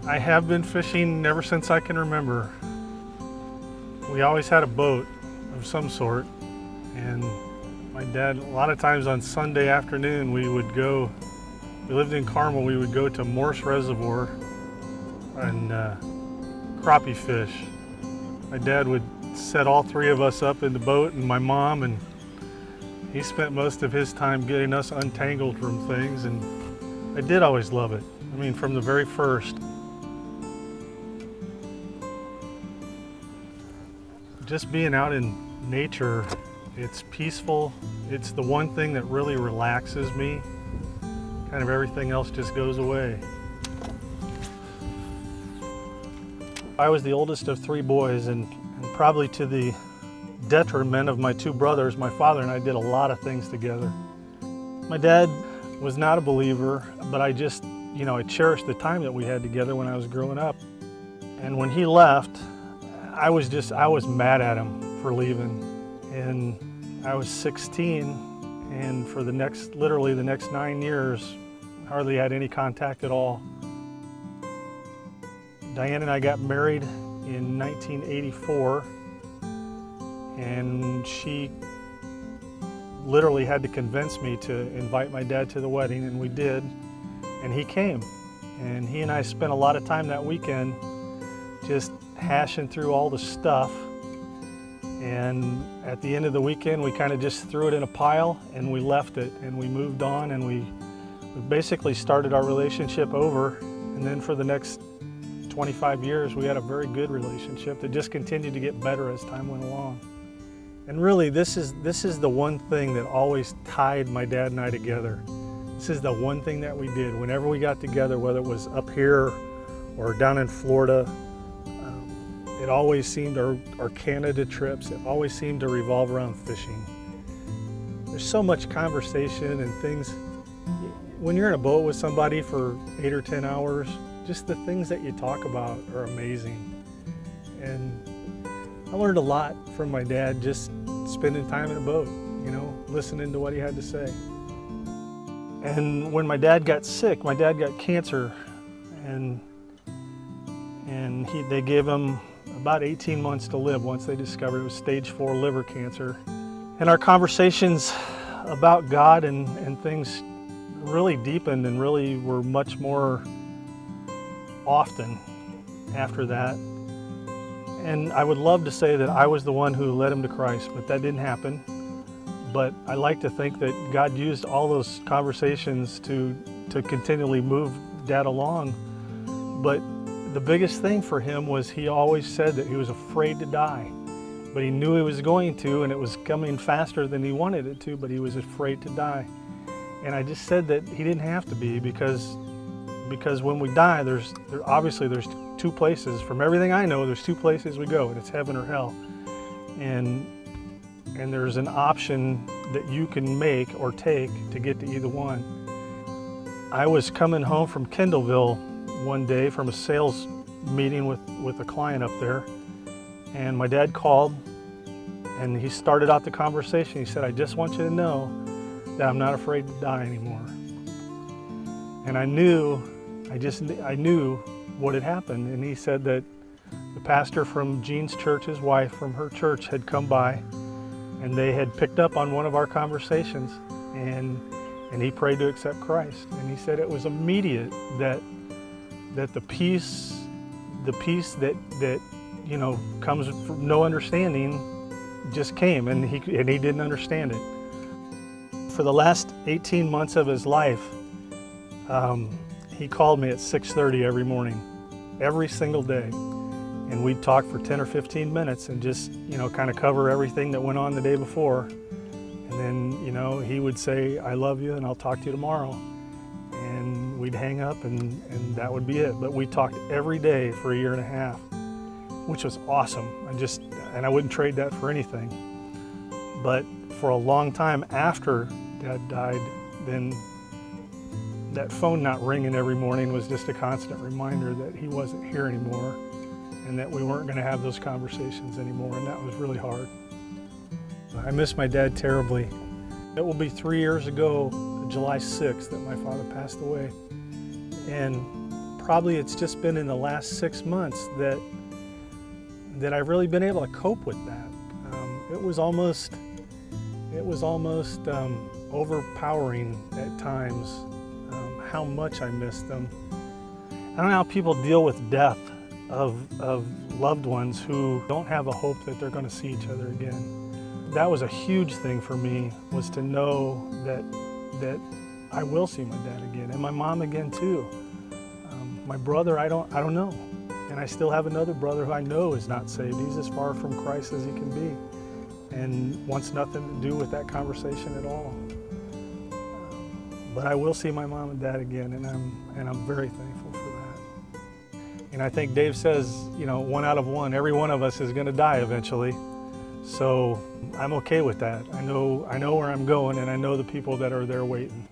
I have been fishing ever since I can remember. We always had a boat of some sort, and my dad, a lot of times on Sunday afternoon, we lived in Carmel, we would go to Morse Reservoir and crappie fish. My dad would set all three of us up in the boat and my mom, and he spent most of his time getting us untangled from things, and I did always love it. I mean, from the very first. Just being out in nature, it's peaceful. It's the one thing that really relaxes me. Kind of everything else just goes away. I was the oldest of three boys, and probably to the detriment of my two brothers, my father and I did a lot of things together. My dad was not a believer, but I just, I cherished the time that we had together when I was growing up. And when he left, I was mad at him for leaving. And I was 16, and for literally the next 9 years, hardly had any contact at all. Diane and I got married in 1984, and she literally had to convince me to invite my dad to the wedding, and we did, and he came. And he and I spent a lot of time that weekend just hashing through all the stuff, and at the end of the weekend we kind of just threw it in a pile and we left it, and we moved on, and we basically started our relationship over. And then for the next 25 years we had a very good relationship that just continued to get better as time went along. And really, this is the one thing that always tied my dad and I together. This is the one thing that we did whenever we got together, whether it was up here or down in Florida. It always seemed, our Canada trips, it always seemed to revolve around fishing. There's so much conversation and things. When you're in a boat with somebody for 8 or 10 hours, just the things that you talk about are amazing. And I learned a lot from my dad just spending time in a boat, listening to what he had to say. And when my dad got sick, my dad got cancer, and they gave him about 18 months to live once they discovered it was stage 4 liver cancer. And our conversations about God and things really deepened and really were much more often after that. And I would love to say that I was the one who led him to Christ, but that didn't happen. But I like to think that God used all those conversations to continually move Dad along. But the biggest thing for him was he always said that he was afraid to die. But he knew he was going to, and it was coming faster than he wanted it to, but he was afraid to die. And I just said that he didn't have to be, because when we die, obviously there's two places. From everything I know, there's two places we go, and it's heaven or hell. And there's an option that you can make or take to get to either one. I was coming home from Kendallville one day from a sales meeting with a client up there, and my dad called, and he started out the conversation. He said, "I just want you to know that I'm not afraid to die anymore." And I knew what had happened. And he said that the pastor from Jean's church, his wife from her church, had come by, and they had picked up on one of our conversations, and he prayed to accept Christ. And he said it was immediate that the peace that comes from no understanding just came, and he didn't understand it. For the last 18 months of his life, he called me at 6:30 every morning, every single day. And we'd talk for 10 or 15 minutes and just, kind of cover everything that went on the day before. And then, he would say, "I love you, and I'll talk to you tomorrow." And we'd hang up, and that would be it. But we talked every day for 1.5 years, which was awesome. I wouldn't trade that for anything. But for a long time after Dad died, then that phone not ringing every morning was just a constant reminder that he wasn't here anymore, and that we weren't going to have those conversations anymore, and that was really hard. I miss my dad terribly. It will be 3 years ago, July 6th, that my father passed away. And probably it's just been in the last 6 months that I've really been able to cope with that. It was almost overpowering at times how much I missed them. I don't know how people deal with death of loved ones who don't have a hope that they're going to see each other again. That was a huge thing for me, was to know that I will see my dad again, and my mom again too. My brother, I don't know. And I still have another brother who I know is not saved. He's as far from Christ as he can be and wants nothing to do with that conversation at all. But I will see my mom and dad again, and I'm very thankful for that. And I think Dave says, you know, 1 out of 1, every one of us is going to die eventually. So I'm okay with that. I know where I'm going, and I know the people that are there waiting.